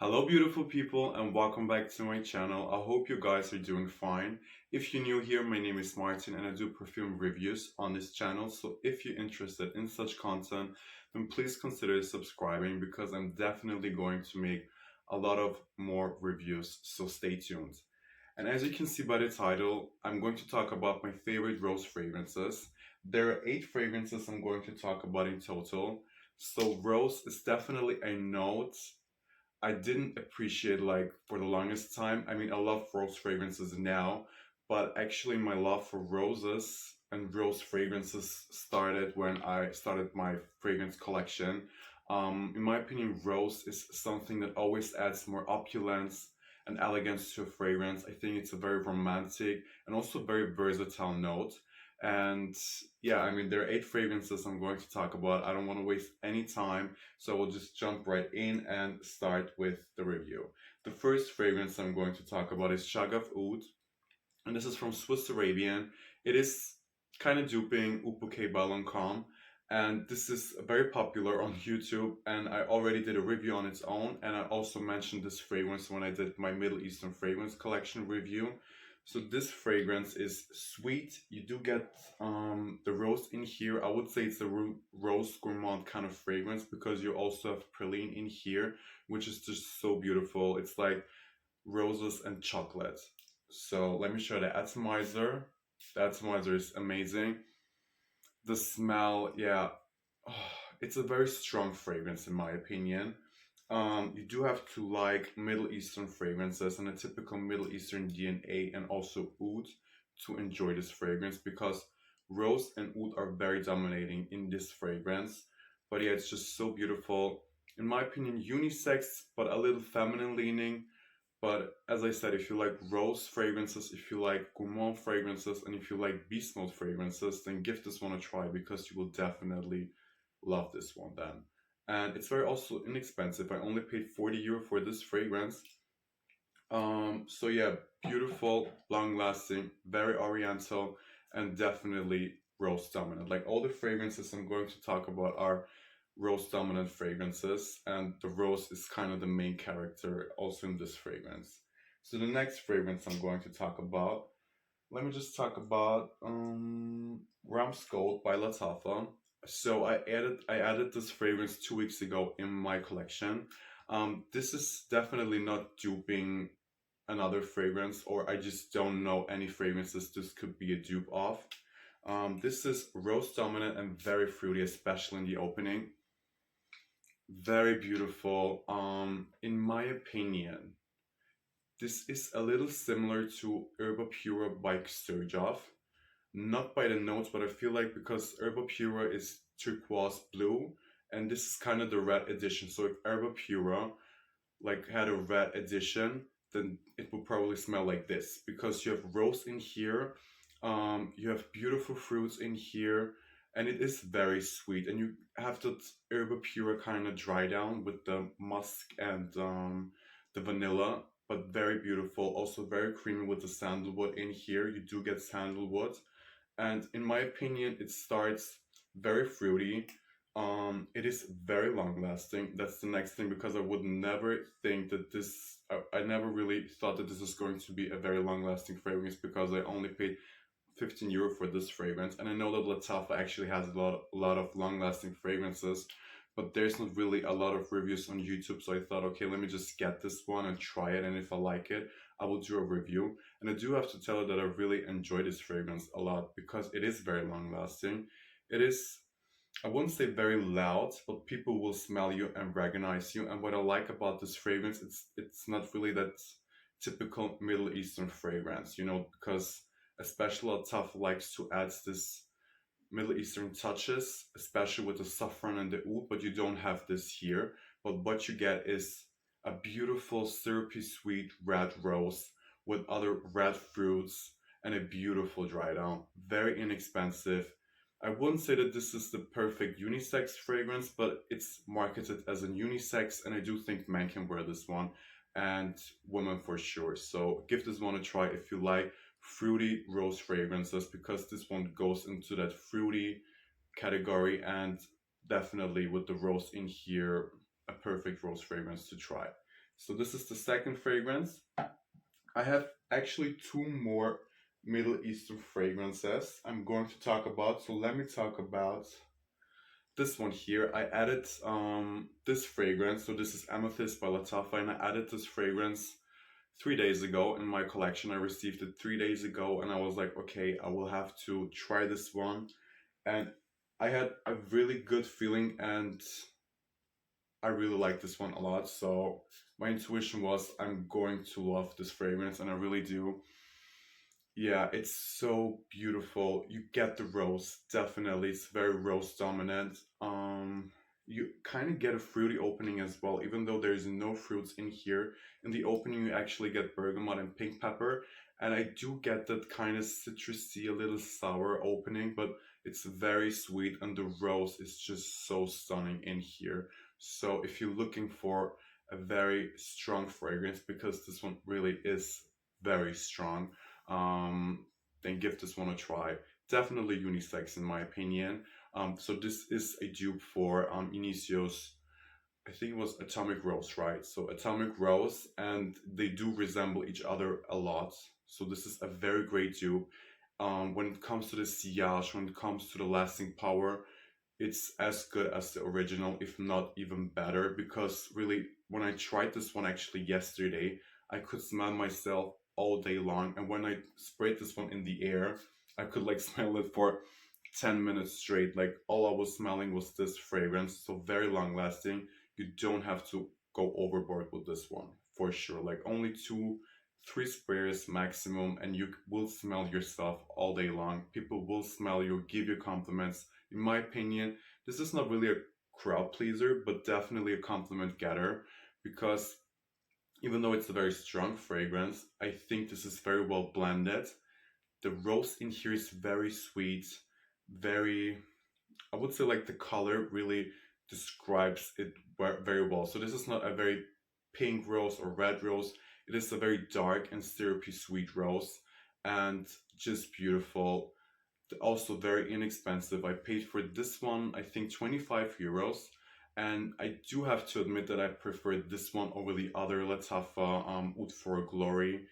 Hello, beautiful people, and welcome back to my channel. I hope you guys are doing fine. If you're new here, my name is Martin, and I do perfume reviews on this channel. So, if you're interested in such content, then please consider subscribing because I'm definitely going to make a lot of more reviews. So, stay tuned. And as you can see by the title, I'm going to talk about my favorite rose fragrances. There are 8 fragrances I'm going to talk about in total. So, rose is definitely a note I didn't appreciate like for the longest time. I mean, I love rose fragrances now, but actually my love for roses and rose fragrances started when I started my fragrance collection. In my opinion, rose is something that always adds more opulence and elegance to a fragrance. I think it's a very romantic and also very versatile note. And yeah, I mean, there are 8 fragrances I'm going to talk about. I don't want to waste any time, so we'll just jump right in and start with the review. The first fragrance I'm going to talk about is Shaghaf Oud, and this is from Swiss Arabian. It is kind of duping Upuke Balancom, and this is very popular on YouTube. And I already did a review on its own, and I also mentioned this fragrance when I did my Middle Eastern fragrance collection review. So this fragrance is sweet. You do get the rose in here. I would say it's a rose gourmand kind of fragrance because you also have praline in here, which is just so beautiful. It's like roses and chocolate. So let me show the atomizer. The atomizer is amazing. The smell, yeah, it's a very strong fragrance in my opinion. You do have to like Middle Eastern fragrances and a typical Middle Eastern DNA and also oud to enjoy this fragrance because rose and oud are very dominating in this fragrance. But yeah, it's just so beautiful. In my opinion, unisex, but a little feminine leaning. But as I said, if you like rose fragrances, if you like gourmand fragrances, and if you like beast mode fragrances, then give this one a try because you will definitely love this one then. And it's very also inexpensive. I only paid €40 for this fragrance. So yeah, beautiful, long lasting, very oriental, and definitely rose dominant. Like all the fragrances I'm going to talk about are rose dominant fragrances, and the rose is kind of the main character also in this fragrance. So the next fragrance I'm going to talk about, let me just talk about Ramz Gold by Lattafa. So I added this fragrance 2 weeks ago in my collection. This is definitely not duping another fragrance, or I just don't know any fragrances this could be a dupe of. This is rose dominant and very fruity, especially in the opening. Very beautiful. In my opinion, this is a little similar to Herba Pura by Shaghaf. Not by the notes, but I feel like because Herba Pura is turquoise blue, and this is kind of the red edition. So if Herba Pura like had a red edition, then it will probably smell like this because you have rose in here, you have beautiful fruits in here, and it is very sweet. And you have that herba pura kind of dry down with the musk and the vanilla, but very beautiful. Also very creamy with the sandalwood in here. You do get sandalwood, and in my opinion, it starts very fruity. It is very long lasting. That's the next thing because I would never think that this. I never really thought that this is going to be a very long lasting fragrance because I only paid €15 for this fragrance, and I know that Lattafa actually has a lot of long lasting fragrances, but there's not really a lot of reviews on YouTube. So I thought, okay, let me just get this one and try it, and if I like it, I will do a review. And I do have to tell you that I really enjoy this fragrance a lot because it is very long lasting. It is, I wouldn't say very loud, but people will smell you and recognize you. And what I like about this fragrance, it's not really that typical Middle Eastern fragrance, because especially Lattafa likes to add this Middle Eastern touches, especially with the saffron and the oud, but you don't have this here. But what you get is a beautiful syrupy sweet red rose with other red fruits and a beautiful dry down. Very inexpensive. I wouldn't say that this is the perfect unisex fragrance, but it's marketed as a unisex, and I do think men can wear this one and women for sure. So give this one a try if you like fruity rose fragrances because this one goes into that fruity category, and definitely with the rose in here, a perfect rose fragrance to try. So this is the second fragrance. I have actually two more Middle Eastern fragrances I'm going to talk about. So let me talk about this one here. I added this fragrance. So this is Amethyst by Lattafa, and I added this fragrance 3 days ago in my collection. I received it 3 days ago, and I was like, okay, I will have to try this one. And I had a really good feeling, and I really like this one a lot. So my intuition was I'm going to love this fragrance, and I really do. Yeah, it's so beautiful. You get the rose, definitely. It's very rose dominant. You kind of get a fruity opening as well, even though there's no fruits in here. In the opening, you actually get bergamot and pink pepper, and I do get that kind of citrusy, a little sour opening, but it's very sweet, and the rose is just so stunning in here. So if you're looking for a very strong fragrance, because this one really is very strong, um, then give this one a try. Definitely unisex in my opinion. So this is a dupe for Inicio's, I think it was Atomic Rose, right? So Atomic Rose, and they do resemble each other a lot. So this is a very great dupe. When it comes to the sillage, when it comes to the lasting power, it's as good as the original, if not even better. Because really, when I tried this one actually yesterday, I could smell myself all day long. And when I sprayed this one in the air, I could like smell it for 10 minutes straight. Like all I was smelling was this fragrance. So very long lasting. You don't have to go overboard with this one for sure. Like only two, three sprays maximum, and you will smell yourself all day long. People will smell you, give you compliments. In my opinion, this is not really a crowd pleaser, but definitely a compliment getter, because even though it's a very strong fragrance, I think this is very well blended. The rose in here is very sweet, very, I would say like the color really describes it very well. So this is not a very pink rose or red rose. It is a very dark and syrupy sweet rose, and just beautiful. Also very inexpensive. I paid for this one, I think 25 euros. And I do have to admit that I prefer this one over the other Lattafa Oud for Glory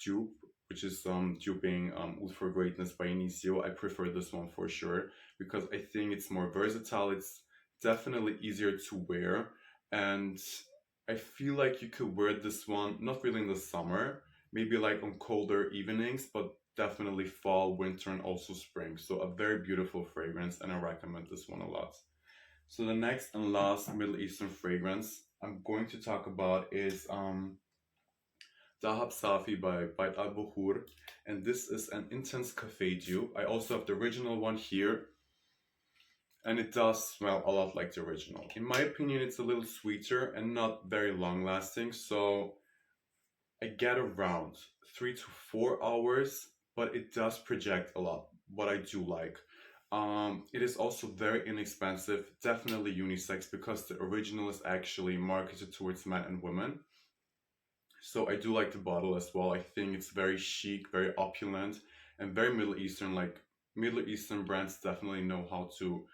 dupe, which is duping Oud for Greatness by Inicio. I prefer this one for sure, because I think it's more versatile. It's definitely easier to wear. And I feel like you could wear this one, not really in the summer, maybe like on colder evenings, but definitely fall, winter, and also spring. So a very beautiful fragrance, and I recommend this one a lot. So the next and last Middle Eastern fragrance I'm going to talk about is Dahaab Saafi by Bait Al Bakhoor, and this is an intense cafe dupe. I also have the original one here, and it does smell a lot like the original. In my opinion, it's a little sweeter and not very long lasting, so I get around 3 to 4 hours, but it does project a lot, what I do like. It is also very inexpensive, definitely unisex, because the original is actually marketed towards men and women. So I do like the bottle as well. I think it's very chic, very opulent, and very Middle Eastern. Like Middle Eastern brands definitely know how to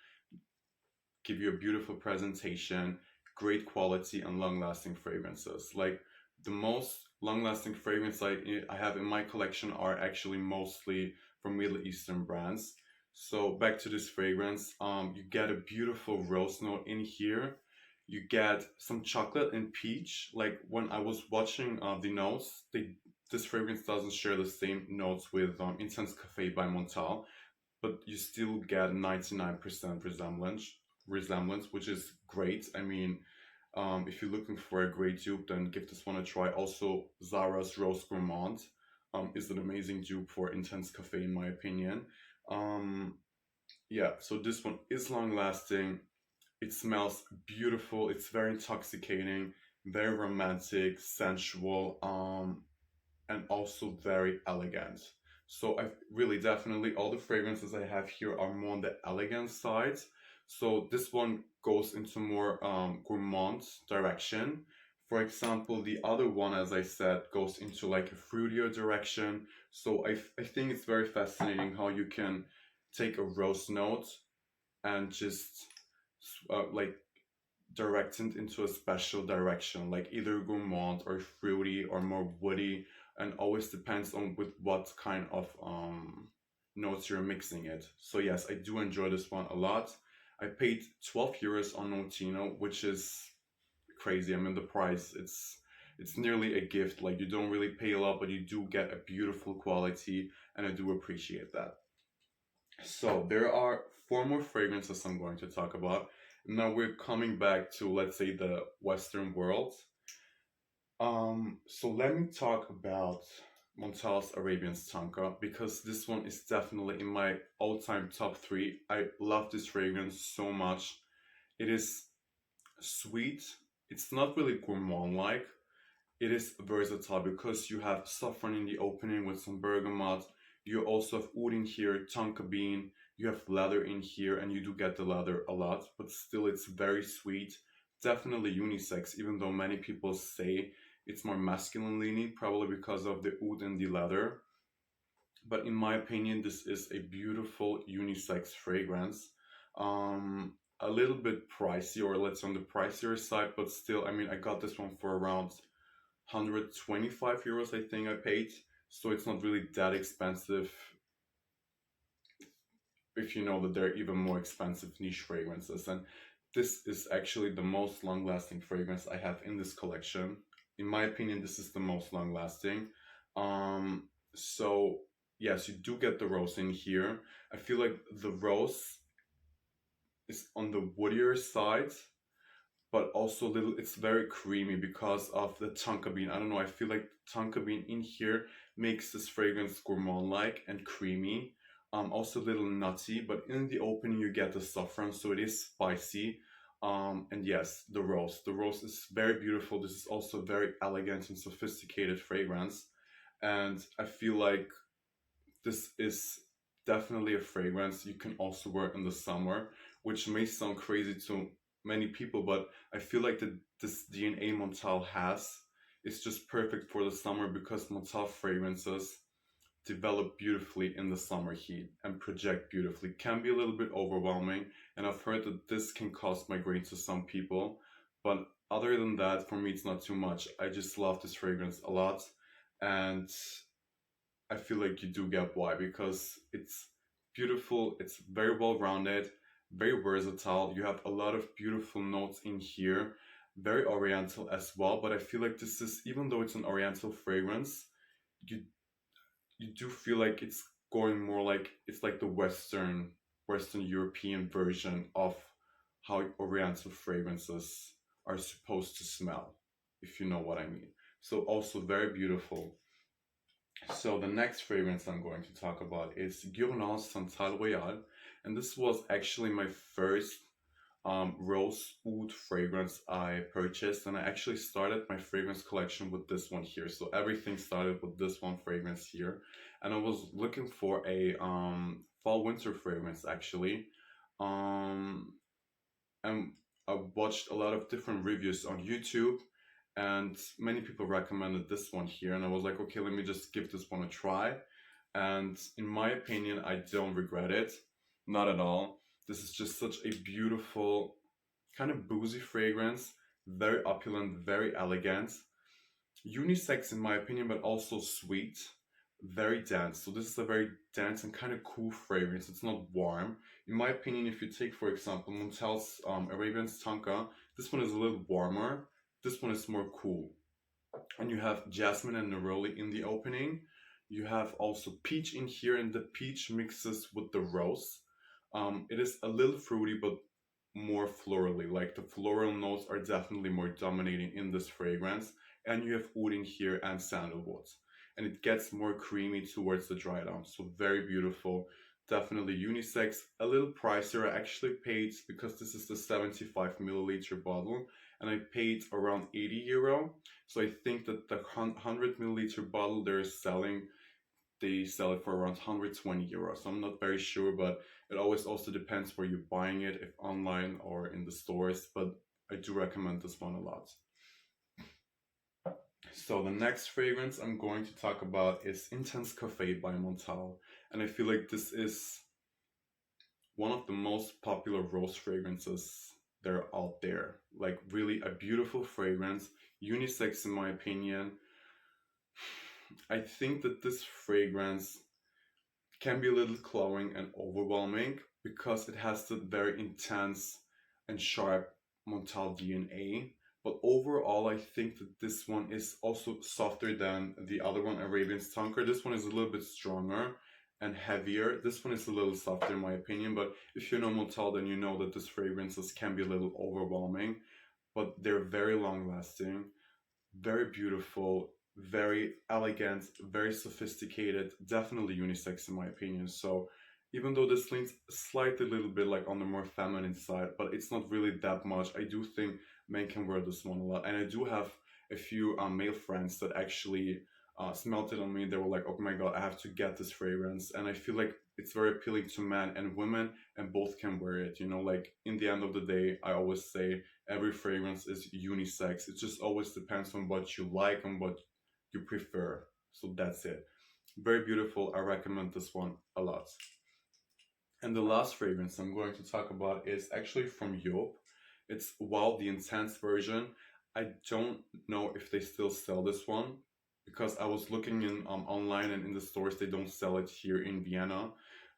give you a beautiful presentation, great quality, and long-lasting fragrances. Like the most long-lasting fragrance I have in my collection are actually mostly from Middle Eastern brands. So back to this fragrance, you get a beautiful rose note in here. You get some chocolate and peach. Like when I was watching the notes, this fragrance doesn't share the same notes with Intense Cafe by Montale, but you still get 99% resemblance, which is great. I mean, if you're looking for a great dupe, then give this one a try. Also, Zara's Rose Gourmand is an amazing dupe for Intense Cafe, in my opinion. Um, yeah, so this one is long lasting. It smells beautiful. It's very intoxicating, very romantic, sensual. And also very elegant. So I really definitely all the fragrances I have here are more on the elegant side. So this one goes into more gourmand direction. For example, the other one, as I said, goes into like a fruitier direction. So I think it's very fascinating how you can take a rose note and just like directed into a special direction, like either gourmand or fruity or more woody, and always depends on with what kind of notes you're mixing it. So yes, I do enjoy this one a lot. I paid 12 euros on Notino, which is crazy. I mean, the price, it's nearly a gift. Like, you don't really pay a lot, but you do get a beautiful quality, and I do appreciate that. So there are four more fragrances I'm going to talk about. Now we're coming back to, let's say, the Western world. So let me talk about Montale's Arabians Tonka, because this one is definitely in my all-time top three. I love this fragrance so much. It is sweet. It's not really gourmand-like. It is versatile because you have saffron in the opening with some bergamot. You also have oud in here, tonka bean. You have leather in here, and you do get the leather a lot, but still it's very sweet. Definitely unisex, even though many people say it's more masculine leaning, probably because of the oud and the leather. But in my opinion, this is a beautiful unisex fragrance. A little bit pricey, or let's say on the pricier side, but still, I mean, I got this one for around 125 euros, I think I paid. So it's not really that expensive if you know that there are even more expensive niche fragrances. And this is actually the most long lasting fragrance I have in this collection. In my opinion, this is the most long lasting. So yes, you do get the rose in here. I feel like the rose is on the woodier side, but also a little, it's very creamy because of the tonka bean. I don't know, I feel like tonka bean in here makes this fragrance gourmand like and creamy. Also a little nutty, but in the opening you get the saffron, so it is spicy. And yes, the rose is very beautiful. This is also a very elegant and sophisticated fragrance, and I feel like this is definitely a fragrance you can also wear in the summer, which may sound crazy to many people, but I feel like this DNA Montale has is just perfect for the summer, because Montale fragrances develop beautifully in the summer heat and project beautifully. Can be a little bit overwhelming, and I've heard that this can cause migraine to some people, but other than that, for me, it's not too much. I just love this fragrance a lot, and I feel like you do get why, because it's beautiful, it's very well rounded, very versatile. You have a lot of beautiful notes in here, very oriental as well. But I feel like this is, even though it's an oriental fragrance, you you do feel like it's going more like it's like the Western European version of how oriental fragrances are supposed to smell, if you know what I mean. So also very beautiful. So the next fragrance I'm going to talk about is Guerlain's Santal Royal, and this was actually my first rose oud fragrance I purchased, and I actually started my fragrance collection with this one here. So everything started with this one fragrance here, and I was looking for a fall winter fragrance actually, um, and I watched a lot of different reviews on YouTube, and many people recommended this one here, and I was like, okay, let me just give this one a try. And in my opinion, I don't regret it, not at all. This is just such a beautiful, kind of boozy fragrance, very opulent, very elegant, unisex in my opinion, but also sweet, very dense. So this is a very dense and kind of cool fragrance. It's not warm. In my opinion, if you take, for example, Montale's Arabian's Tonka, this one is a little warmer. This one is more cool. And you have jasmine and neroli in the opening. You have also peach in here, and the peach mixes with the rose. It is a little fruity, but more florally. Like, the floral notes are definitely more dominating in this fragrance. And you have oud in here and sandalwood. And it gets more creamy towards the dry down. So very beautiful. Definitely unisex. A little pricier. I actually paid, because this is the 75 milliliter bottle, and I paid around 80 euro. So I think that the 100 milliliter bottle they sell it for around 120 euros. So I'm not very sure, but it always also depends where you're buying it, if online or in the stores. But I do recommend this one a lot. So the next fragrance I'm going to talk about is Intense Cafe by Montale. And I feel like this is one of the most popular rose fragrances they're out there. Like really a beautiful fragrance, unisex in my opinion. I think that this fragrance can be a little cloying and overwhelming because it has the very intense and sharp Montale DNA. But overall, I think that this one is also softer than the other one, Arabian's Tonka. This one is a little bit stronger and heavier. This one is a little softer in my opinion, but if you know Montale, then you know that this fragrances can be a little overwhelming, but they're very long lasting, very beautiful, very elegant, very sophisticated, definitely unisex in my opinion. So even though this leans slightly a little bit like on the more feminine side, but it's not really that much. I do think men can wear this one a lot. And I do have a few male friends that actually smelt it on me. They were like, oh my God, I have to get this fragrance. And I feel like it's very appealing to men and women, and both can wear it. You know, like in the end of the day, I always say every fragrance is unisex. It just always depends on what you like and what you prefer. So that's it. Very beautiful. I recommend this one a lot. And the last fragrance I'm going to talk about is actually from Joop. It's Wow, the Intense version. I don't know if they still sell this one because I was looking in online and in the stores. They don't sell it here in Vienna.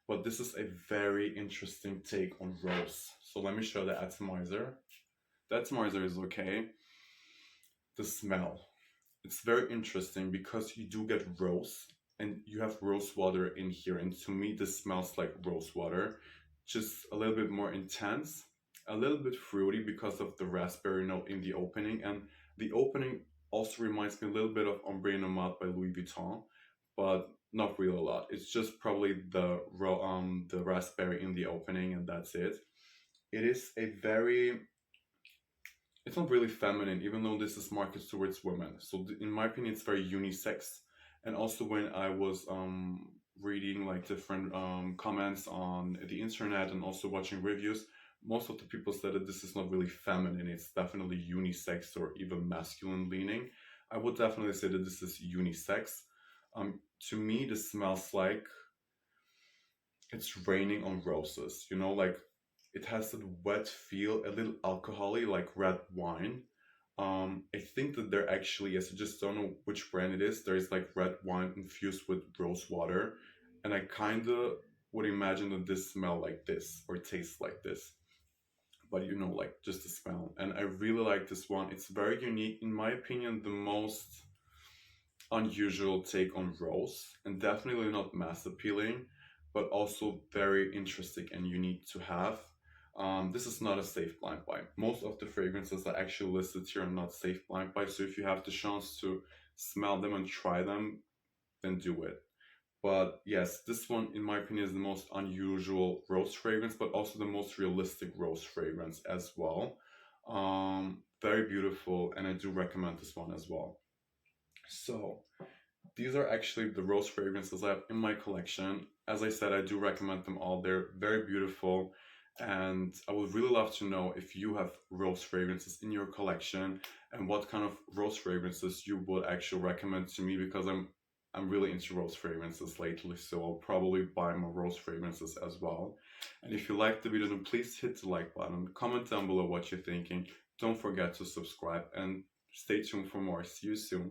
But this is a very interesting take on rose. So let me show the atomizer. The atomizer is okay. The smell. It's very interesting because you do get rose and you have rose water in here. And to me, this smells like rose water, just a little bit more intense, a little bit fruity because of the raspberry note in the opening. And the opening also reminds me a little bit of Ombre Nomade by Louis Vuitton, but not really a lot. It's just probably the raspberry in the opening, and that's it. It is a very, it's not really feminine, even though this is marketed towards women. So in my opinion, it's very unisex. And also when I was reading like different comments on the internet and also watching reviews, most of the people said that this is not really feminine. It's definitely unisex or even masculine leaning. I would definitely say that this is unisex. To me, this smells like it's raining on roses. You know, like it has that wet feel, a little alcoholy, like red wine. I think that there actually is. I just don't know which brand it is. There is like red wine infused with rose water, and I kind of would imagine that this smell like this or tastes like this. But you know, like just the smell, and I really like this one. It's very unique, in my opinion, the most unusual take on rose, and definitely not mass appealing, but also very interesting and unique to have. This is not a safe blind buy. Most of the fragrances that are actually listed here are not safe blind buy. So if you have the chance to smell them and try them, then do it. But yes, this one, in my opinion, is the most unusual rose fragrance, but also the most realistic rose fragrance as well. Very beautiful, and I do recommend this one as well. So these are actually the rose fragrances I have in my collection. As I said, I do recommend them all. They're very beautiful. And I would really love to know if you have rose fragrances in your collection and what kind of rose fragrances you would actually recommend to me, because I'm really into rose fragrances lately, so I'll probably buy more rose fragrances as well. And if you liked the video, then please hit the like button, comment down below what you're thinking. Don't forget to subscribe and stay tuned for more. See you soon.